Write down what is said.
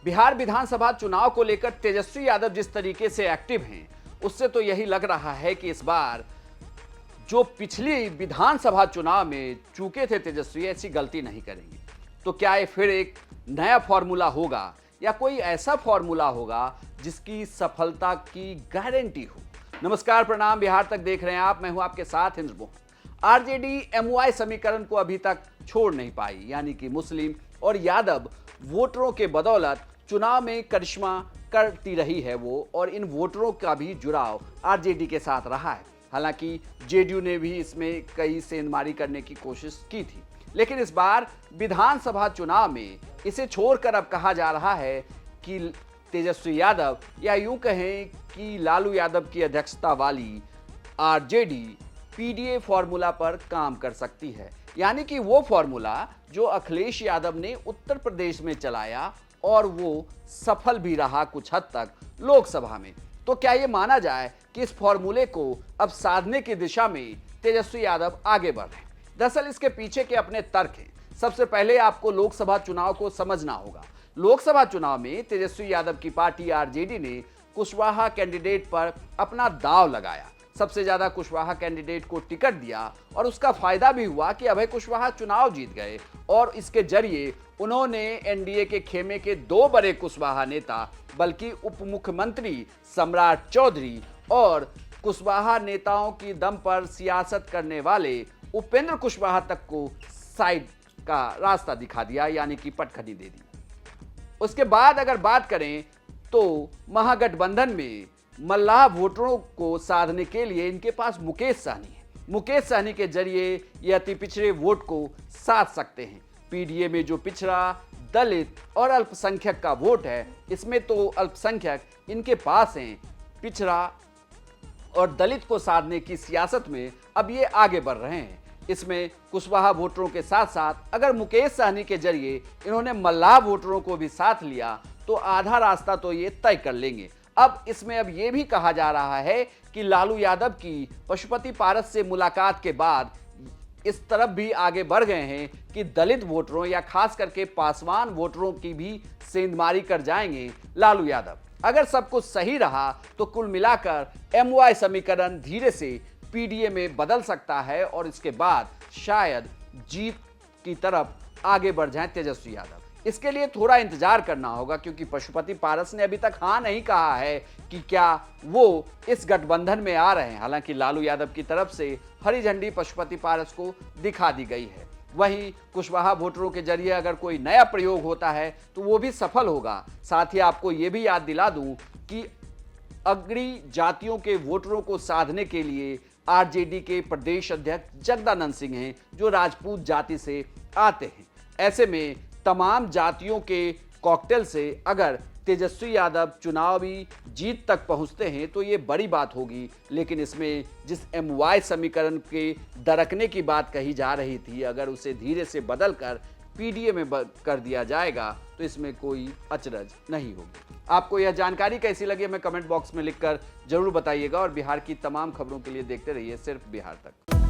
बिहार विधानसभा चुनाव को लेकर तेजस्वी यादव जिस तरीके से एक्टिव हैं, उससे तो यही लग रहा है कि इस बार जो पिछली विधानसभा चुनाव में चूके थे तेजस्वी, ऐसी गलती नहीं करेंगे। तो क्या ये फिर एक नया फॉर्मूला होगा या कोई ऐसा फॉर्मूला होगा जिसकी सफलता की गारंटी हो? नमस्कार, प्रणाम, बिहार तक देख रहे हैं आप। मैं हूं आपके साथ इंद्र मोहन। आरजेडी एमवाई समीकरण को अभी तक छोड़ नहीं पाई, यानी कि मुस्लिम और यादव वोटरों के बदौलत चुनाव में करिश्मा करती रही है वो, और इन वोटरों का भी जुड़ाव आरजेडी के साथ रहा है। हालांकि जेडीयू ने भी इसमें कई सेंधमारी करने की कोशिश की थी, लेकिन इस बार विधानसभा चुनाव में इसे छोड़कर अब कहा जा रहा है कि तेजस्वी यादव, या यूं कहें कि लालू यादव की अध्यक्षता वाली आरजेडी पीडीए फॉर्मूला पर काम कर सकती है। यानी कि वो फॉर्मूला जो अखिलेश यादव ने उत्तर प्रदेश में चलाया और वो सफल भी रहा कुछ हद तक लोकसभा में। तो क्या ये माना जाए कि इस फॉर्मूले को अब साधने की दिशा में तेजस्वी यादव आगे बढ़ रहे हैं? दरअसल इसके पीछे के अपने तर्क हैं। सबसे पहले आपको लोकसभा चुनाव को समझना होगा। लोकसभा चुनाव में तेजस्वी यादव की पार्टी आरजेडी ने कुशवाहा कैंडिडेट पर अपना दांव लगाया। सबसे ज्यादा कुशवाहा कैंडिडेट को टिकट दिया और उसका फायदा भी हुआ कि अभय कुशवाहा चुनाव जीत गए, और इसके जरिए उन्होंने एनडीए के खेमे के दो बड़े कुशवाहा नेता, बल्कि उप मुख्यमंत्री सम्राट चौधरी और कुशवाहा नेताओं की दम पर सियासत करने वाले उपेंद्र कुशवाहा तक को साइड का रास्ता दिखा दिया, यानी कि पटखनी दे दी। उसके बाद अगर बात करें तो महागठबंधन में मल्लाह वोटरों को साधने के लिए इनके पास मुकेश सहनी है। मुकेश सहनी के जरिए ये अति पिछड़े वोट को साध सकते हैं। पीडीए में जो पिछड़ा, दलित और अल्पसंख्यक का वोट है, इसमें तो अल्पसंख्यक इनके पास हैं। पिछड़ा और दलित को साधने की सियासत में अब ये आगे बढ़ रहे हैं। इसमें कुशवाहा वोटरों के साथ साथ अगर मुकेश सहनी के जरिए इन्होंने मल्लाह वोटरों को भी साथ लिया तो आधा रास्ता तो ये तय कर लेंगे। अब इसमें अब ये भी कहा जा रहा है कि लालू यादव की पशुपति पारस से मुलाकात के बाद इस तरफ भी आगे बढ़ गए हैं कि दलित वोटरों या खास करके पासवान वोटरों की भी सेंधमारी कर जाएंगे लालू यादव। अगर सब कुछ सही रहा तो कुल मिलाकर एमवाई समीकरण धीरे से पीडीए में बदल सकता है और इसके बाद शायद जीत की तरफ आगे बढ़ जाएं तेजस्वी यादव। इसके लिए थोड़ा इंतजार करना होगा, क्योंकि पशुपति पारस ने अभी तक हाँ नहीं कहा है कि क्या वो इस गठबंधन में आ रहे हैं। हालांकि लालू यादव की तरफ से हरी झंडी पशुपति पारस को दिखा दी गई है। वहीं कुशवाहा वोटरों के जरिए अगर कोई नया प्रयोग होता है तो वो भी सफल होगा। साथ ही आपको ये भी याद दिला दूं कि अग्रणी जातियों के वोटरों को साधने के लिए आरजेडी के प्रदेश अध्यक्ष जगदानंद सिंह हैं, जो राजपूत जाति से आते हैं। ऐसे में तमाम जातियों के कॉकटेल से अगर तेजस्वी यादव चुनावी जीत तक पहुंचते हैं तो ये बड़ी बात होगी। लेकिन इसमें जिस एमवाई समीकरण के दरकने की बात कही जा रही थी, अगर उसे धीरे से बदलकर पीडीए में कर दिया जाएगा तो इसमें कोई अचरज नहीं होगी। आपको यह जानकारी कैसी लगी हमें कमेंट बॉक्स में लिखकर जरूर बताइएगा, और बिहार की तमाम खबरों के लिए देखते रहिए सिर्फ बिहार तक।